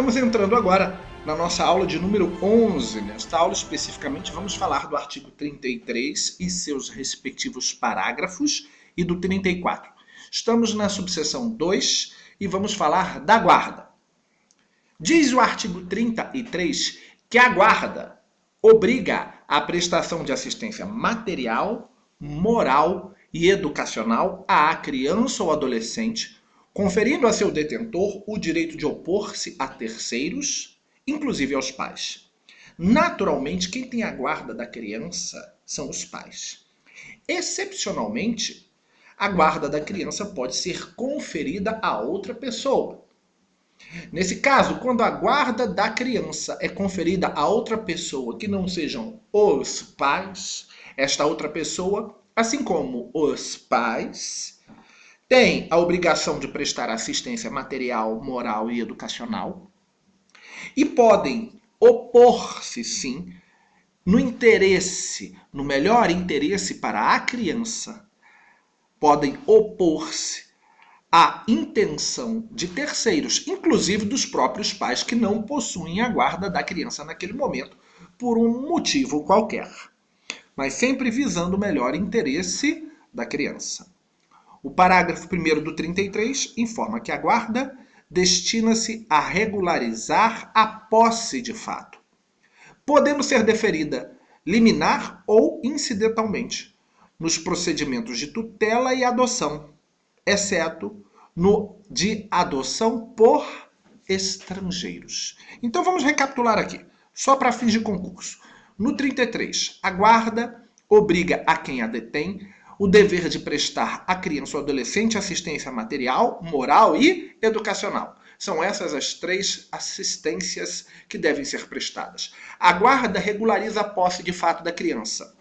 Estamos entrando agora na nossa aula de número 11. Nesta aula, especificamente, vamos falar do artigo 33 e seus respectivos parágrafos e do 34. Estamos na subseção 2 e vamos falar da guarda. Diz o artigo 33 que a guarda obriga a prestação de assistência material, moral e educacional à criança ou adolescente, conferindo a seu detentor o direito de opor-se a terceiros, inclusive aos pais. Naturalmente, quem tem a guarda da criança são os pais. Excepcionalmente, a guarda da criança pode ser conferida a outra pessoa. Nesse caso, quando a guarda da criança é conferida a outra pessoa que não sejam os pais, esta outra pessoa, assim como os pais, tem a obrigação de prestar assistência material, moral e educacional e podem opor-se, sim, no melhor interesse para a criança, podem opor-se à intenção de terceiros, inclusive dos próprios pais que não possuem a guarda da criança naquele momento, por um motivo qualquer, mas sempre visando o melhor interesse da criança. O parágrafo 1º do 33 informa que a guarda destina-se a regularizar a posse de fato, podendo ser deferida liminar ou incidentalmente nos procedimentos de tutela e adoção, exceto no de adoção por estrangeiros. Então vamos recapitular aqui, só para fins de concurso. No 33, a guarda obriga a quem a detém o dever de prestar à criança ou adolescente assistência material, moral e educacional. São essas as 3 assistências que devem ser prestadas. A guarda regulariza a posse de fato da criança.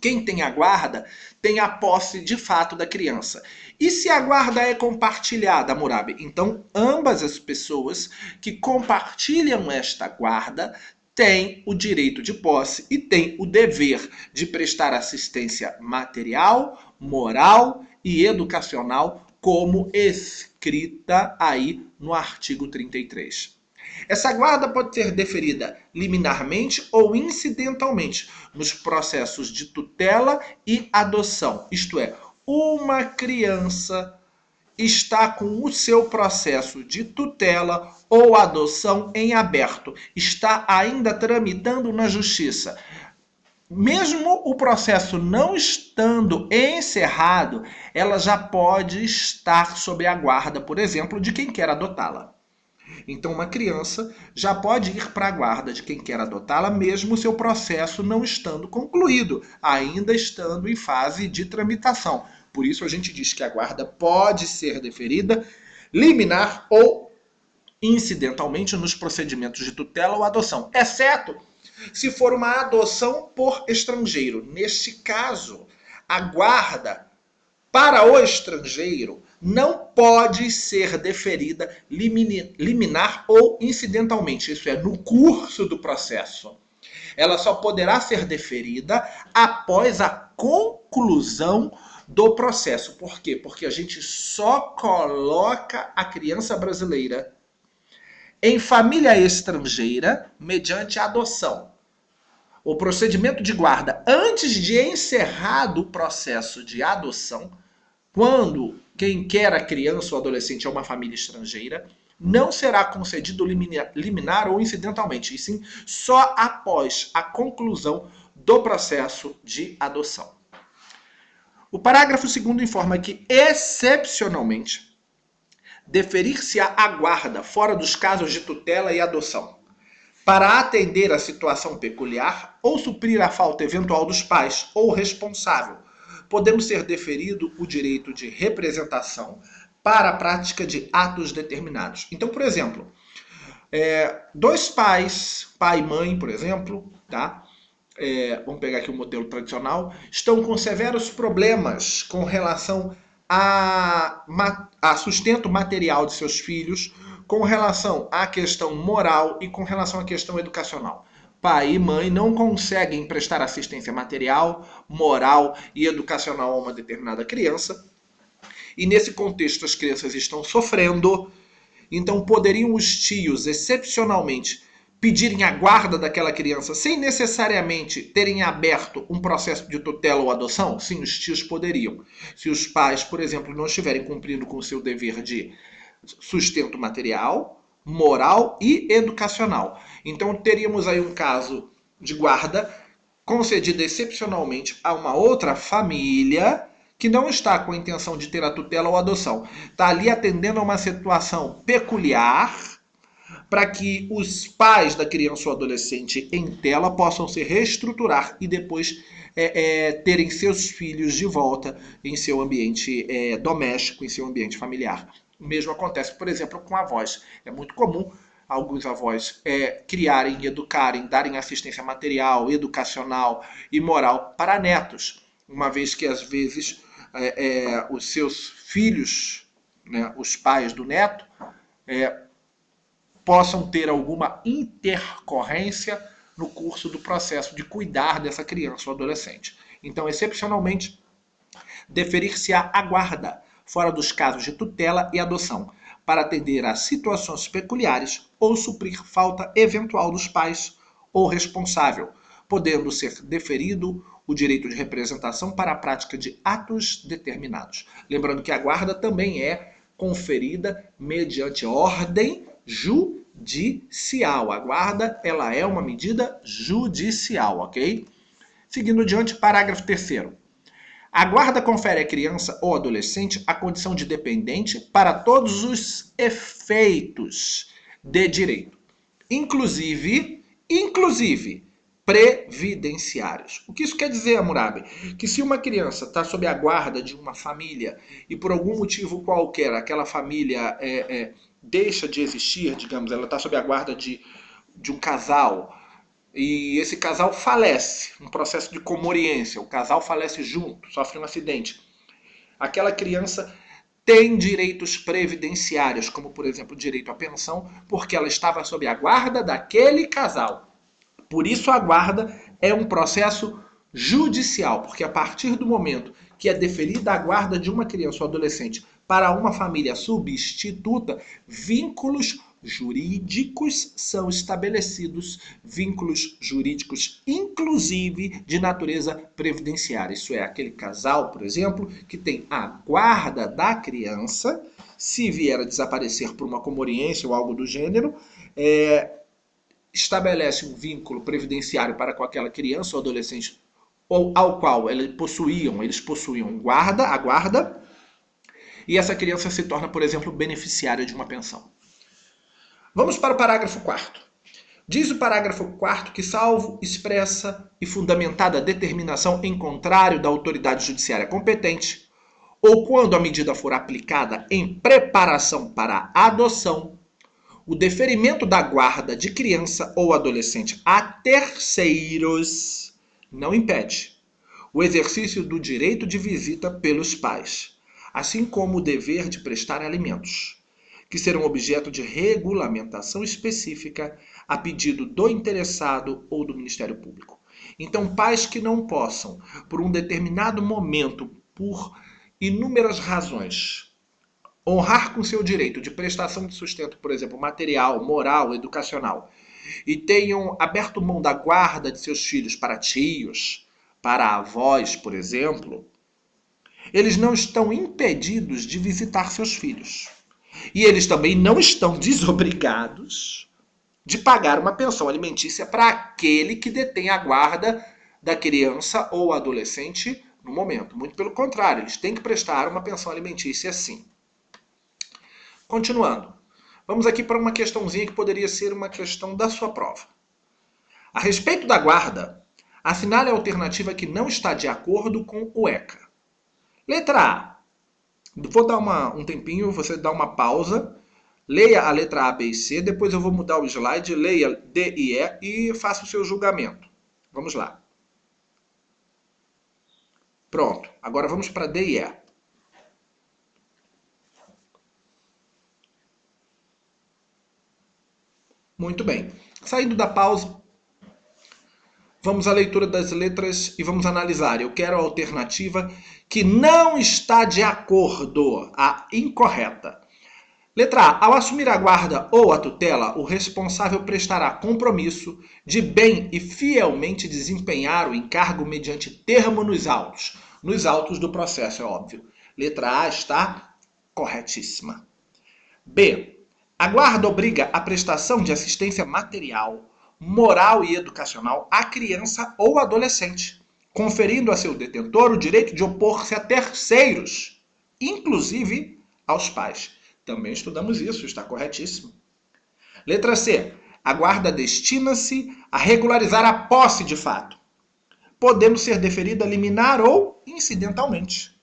Quem tem a guarda tem a posse de fato da criança. E se a guarda é compartilhada, Murabi? Então, ambas as pessoas que compartilham esta guarda têm o direito de posse e têm o dever de prestar assistência material, moral e educacional, como escrita aí no artigo 33. Essa guarda pode ser deferida liminarmente ou incidentalmente nos processos de tutela e adoção. Isto é, uma criança está com o seu processo de tutela ou adoção em aberto, está ainda tramitando na justiça. Mesmo o processo não estando encerrado, ela já pode estar sob a guarda, por exemplo, de quem quer adotá-la. Então, uma criança já pode ir para a guarda de quem quer adotá-la, mesmo o seu processo não estando concluído, ainda estando em fase de tramitação. Por isso, a gente diz que a guarda pode ser deferida liminar ou incidentalmente nos procedimentos de tutela ou adoção, exceto se for uma adoção por estrangeiro. Neste caso, a guarda para o estrangeiro não pode ser deferida liminar ou incidentalmente, isso é, no curso do processo. Ela só poderá ser deferida após a conclusão do processo. Por quê? Porque a gente só coloca a criança brasileira em família estrangeira mediante adoção. O procedimento de guarda, antes de encerrado o processo de adoção, quando quem quer a criança ou adolescente é uma família estrangeira, não será concedido liminar ou incidentalmente, e sim só após a conclusão do processo de adoção. O parágrafo 2º informa que, excepcionalmente, deferir-se-á a guarda fora dos casos de tutela e adoção, para atender a situação peculiar ou suprir a falta eventual dos pais ou responsável, podendo ser deferido o direito de representação para a prática de atos determinados. Então, por exemplo, 2 pais, pai e mãe, por exemplo, tá? Vamos pegar aqui o modelo tradicional, estão com severos problemas com relação a sustento material de seus filhos, com relação à questão moral e com relação à questão educacional. Pai e mãe não conseguem prestar assistência material, moral e educacional a uma determinada criança. E nesse contexto as crianças estão sofrendo Então poderiam os tios, excepcionalmente, pedirem a guarda daquela criança sem necessariamente terem aberto um processo de tutela ou adoção? Sim, os tios poderiam. Se os pais, por exemplo, não estiverem cumprindo com o seu dever de sustento material, moral e educacional. Então teríamos aí um caso de guarda concedida excepcionalmente a uma outra família que não está com a intenção de ter a tutela ou adoção. Está ali atendendo a uma situação peculiar para que os pais da criança ou adolescente em tela possam se reestruturar e depois terem seus filhos de volta em seu ambiente doméstico, em seu ambiente familiar. O mesmo acontece, por exemplo, com avós. É muito comum alguns avós criarem, educarem, darem assistência material, educacional e moral para netos, uma vez que às vezes os seus filhos, né, os pais do neto, possam ter alguma intercorrência no curso do processo de cuidar dessa criança ou adolescente. Então, excepcionalmente, deferir-se-á a guarda, fora dos casos de tutela e adoção, para atender a situações peculiares ou suprir falta eventual dos pais ou responsável, podendo ser deferido o direito de representação para a prática de atos determinados. Lembrando que a guarda também é conferida mediante ordem judicial. A guarda, ela é uma medida judicial, ok? Seguindo adiante, parágrafo 3º. A guarda confere à criança ou adolescente a condição de dependente para todos os efeitos de direito, inclusive previdenciários. O que isso quer dizer, Hammurabi? Que se uma criança está sob a guarda de uma família e por algum motivo qualquer aquela família deixa de existir, digamos, ela está sob a guarda de um casal e esse casal falece, um processo de comoriência, o casal falece junto, sofre um acidente. Aquela criança tem direitos previdenciários, como por exemplo o direito à pensão, porque ela estava sob a guarda daquele casal. Por isso a guarda é um processo judicial, porque a partir do momento que é deferida a guarda de uma criança ou adolescente para uma família substituta, vínculos jurídicos são estabelecidos, vínculos jurídicos inclusive de natureza previdenciária. Isso é, aquele casal, por exemplo, que tem a guarda da criança, se vier a desaparecer por uma comoriência ou algo do gênero, estabelece um vínculo previdenciário para com aquela criança ou adolescente ou ao qual eles possuíam a guarda, e essa criança se torna, por exemplo, beneficiária de uma pensão. Vamos para o parágrafo 4º. Diz o parágrafo 4º que, salvo expressa e fundamentada determinação em contrário da autoridade judiciária competente, ou quando a medida for aplicada em preparação para a adoção, o deferimento da guarda de criança ou adolescente a terceiros não impede o exercício do direito de visita pelos pais, assim como o dever de prestar alimentos, que serão objeto de regulamentação específica a pedido do interessado ou do Ministério Público. Então, pais que não possam, por um determinado momento, por inúmeras razões, honrar com seu direito de prestação de sustento, por exemplo, material, moral, educacional, e tenham aberto mão da guarda de seus filhos para tios, para avós, por exemplo, eles não estão impedidos de visitar seus filhos. E eles também não estão desobrigados de pagar uma pensão alimentícia para aquele que detém a guarda da criança ou adolescente no momento. Muito pelo contrário, eles têm que prestar uma pensão alimentícia sim. Continuando, vamos aqui para uma questãozinha que poderia ser uma questão da sua prova. A respeito da guarda, assinale a alternativa que não está de acordo com o ECA. Letra A. Vou dar um tempinho, você dá uma pausa, leia a letra A, B e C, depois eu vou mudar o slide, leia D e E e faça o seu julgamento. Vamos lá. Pronto, agora vamos para D e E. Muito bem. Saindo da pausa, vamos à leitura das letras e vamos analisar. Eu quero a alternativa que não está de acordo, a incorreta. Letra A. Ao assumir a guarda ou a tutela, o responsável prestará compromisso de bem e fielmente desempenhar o encargo mediante termo nos autos. Nos autos do processo, é óbvio. Letra A está corretíssima. B. A guarda obriga a prestação de assistência material, moral e educacional à criança ou adolescente, conferindo a seu detentor o direito de opor-se a terceiros, inclusive aos pais. Também estudamos isso, está corretíssimo. Letra C. A guarda destina-se a regularizar a posse de fato, podendo ser deferida liminar ou incidentalmente,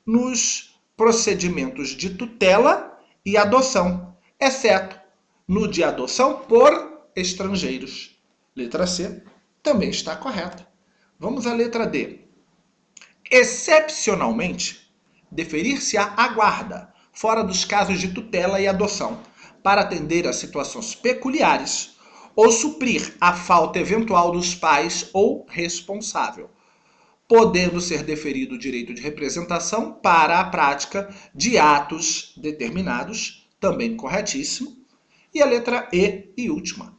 nos procedimentos de tutela e adoção, exceto no de adoção por estrangeiros. Letra C também está correta. Vamos à letra D. Excepcionalmente, deferir-se-á a guarda, fora dos casos de tutela e adoção, para atender a situações peculiares ou suprir a falta eventual dos pais ou responsável, podendo ser deferido o direito de representação para a prática de atos determinados, também corretíssimo. E a letra E última.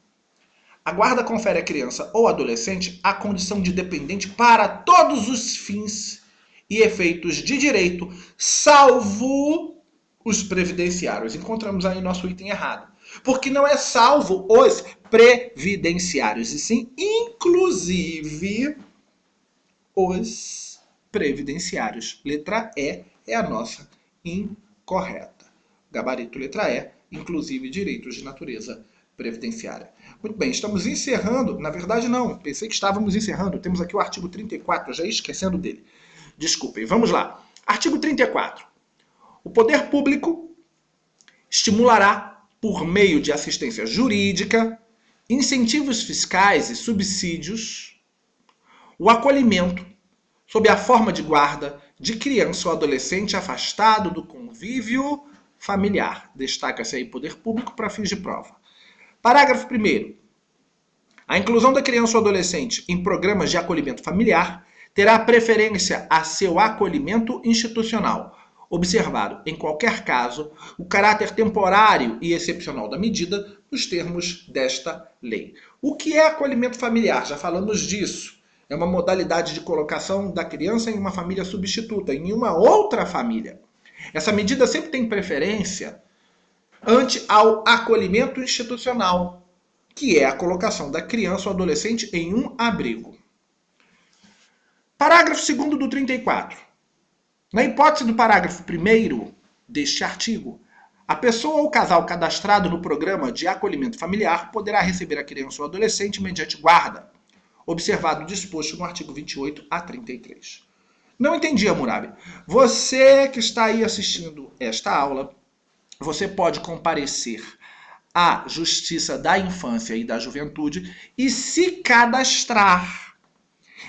A guarda confere à criança ou adolescente a condição de dependente para todos os fins e efeitos de direito, salvo os previdenciários. Encontramos aí nosso item errado. Porque não é salvo os previdenciários, e sim, inclusive, os previdenciários. Letra E é a nossa incorreta. Gabarito letra E, inclusive direitos de natureza previdenciária. Muito bem, estamos encerrando. Na verdade, não. Pensei que estávamos encerrando. Temos aqui o artigo 34, já ia esquecendo dele. Desculpem, vamos lá. Artigo 34. O poder público estimulará, por meio de assistência jurídica, incentivos fiscais e subsídios, o acolhimento, sob a forma de guarda, de criança ou adolescente afastado do convívio familiar. Destaca-se aí poder público para fins de prova. Parágrafo 1º. A inclusão da criança ou adolescente em programas de acolhimento familiar terá preferência a seu acolhimento institucional, observado, em qualquer caso, o caráter temporário e excepcional da medida nos termos desta lei. O que é acolhimento familiar? Já falamos disso. É uma modalidade de colocação da criança em uma família substituta, em uma outra família. Essa medida sempre tem preferência ante ao acolhimento institucional, que é a colocação da criança ou adolescente em um abrigo. Parágrafo 2º do 34. Na hipótese do parágrafo 1º deste artigo, a pessoa ou casal cadastrado no programa de acolhimento familiar poderá receber a criança ou adolescente mediante guarda, observado o disposto no artigo 28 a 33. Não entendi, Hammurabi. Você que está aí assistindo esta aula, você pode comparecer à Justiça da Infância e da Juventude e se cadastrar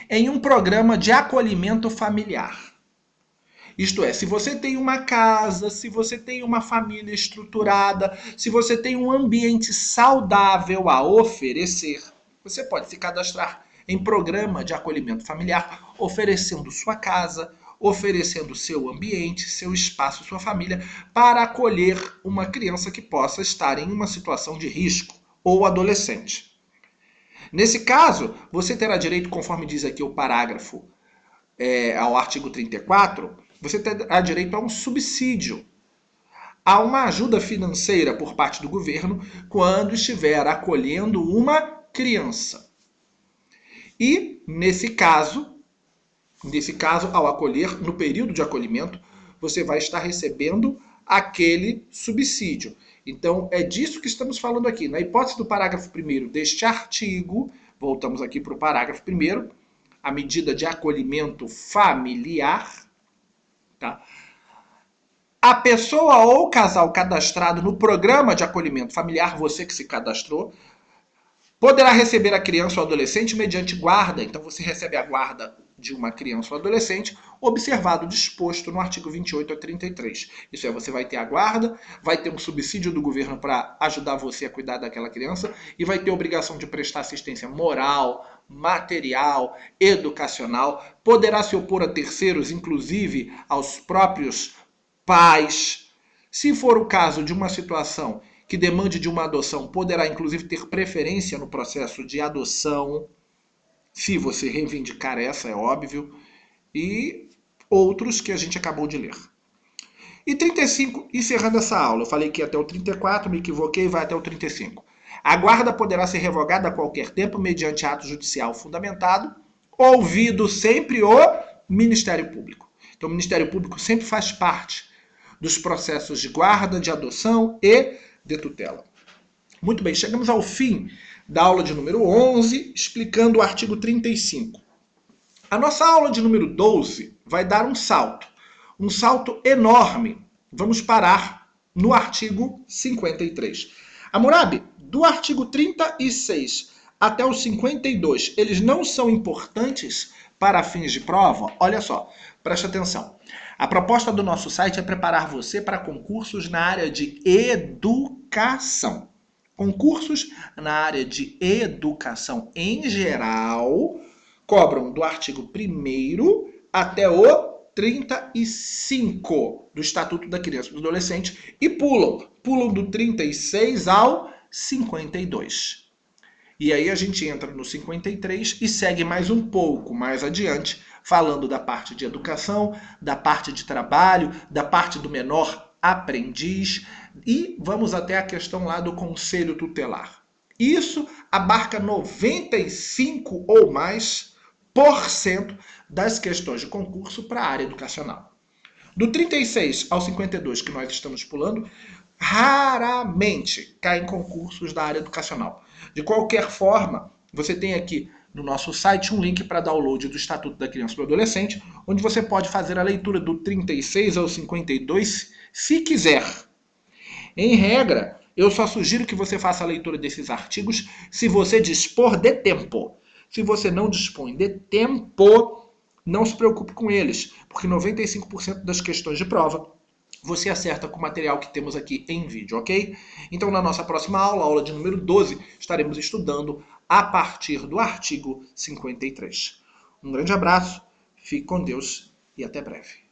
em um programa de acolhimento familiar. Isto é, se você tem uma casa, se você tem uma família estruturada, se você tem um ambiente saudável a oferecer, você pode se cadastrar em programa de acolhimento familiar, oferecendo sua casa, oferecendo seu ambiente, seu espaço, sua família, para acolher uma criança que possa estar em uma situação de risco, ou adolescente. Nesse caso, você terá direito, conforme diz aqui o parágrafo ao artigo 34, você terá direito a um subsídio, a uma ajuda financeira por parte do governo quando estiver acolhendo uma criança. E, nesse caso, ao acolher, no período de acolhimento, você vai estar recebendo aquele subsídio. Então, é disso que estamos falando aqui. Na hipótese do parágrafo 1º deste artigo, voltamos aqui para o parágrafo 1º, a medida de acolhimento familiar, tá? A pessoa ou casal cadastrado no programa de acolhimento familiar, você que se cadastrou, poderá receber a criança ou adolescente mediante guarda. Então você recebe a guarda de uma criança ou adolescente, observado o disposto no artigo 28 a 33. Isso é, você vai ter a guarda, vai ter um subsídio do governo para ajudar você a cuidar daquela criança e vai ter a obrigação de prestar assistência moral, material, educacional, poderá se opor a terceiros, inclusive aos próprios pais, Se for o caso de uma situação que demande de uma adoção, poderá inclusive ter preferência no processo de adoção, se você reivindicar essa, é óbvio, e outros que a gente acabou de ler. E 35, encerrando essa aula, eu falei que ia até o 34, me equivoquei, vai até o 35. A guarda poderá ser revogada a qualquer tempo mediante ato judicial fundamentado, ouvido sempre o Ministério Público. Então, o Ministério Público sempre faz parte dos processos de guarda, de adoção e de tutela. Muito bem, chegamos ao fim da aula de número 11, explicando o artigo 35. A nossa aula de número 12 vai dar um salto enorme. Vamos parar no artigo 53. Hammurabi, do artigo 36 até o 52, eles não são importantes para fins de prova? Olha só, preste atenção. A proposta do nosso site é preparar você para concursos na área de educação. Concursos na área de educação em geral cobram do artigo 1º até o 35 do Estatuto da Criança e do Adolescente e pulam do 36 ao 52. E aí a gente entra no 53 e segue mais um pouco mais adiante, falando da parte de educação, da parte de trabalho, da parte do menor aprendiz e vamos até a questão lá do conselho tutelar. Isso abarca 95 ou mais por cento das questões de concurso para a área educacional. Do 36 ao 52 que nós estamos pulando, raramente caem concursos da área educacional. De qualquer forma, você tem aqui no nosso site um link para download do Estatuto da Criança e do Adolescente, onde você pode fazer a leitura do 36 ao 52, se quiser. Em regra, eu só sugiro que você faça a leitura desses artigos se você dispor de tempo. Se você não dispõe de tempo, não se preocupe com eles, porque 95% das questões de prova você acerta com o material que temos aqui em vídeo, ok? Então, na nossa próxima aula, aula de número 12, estaremos estudando a partir do artigo 53. Um grande abraço, fique com Deus e até breve.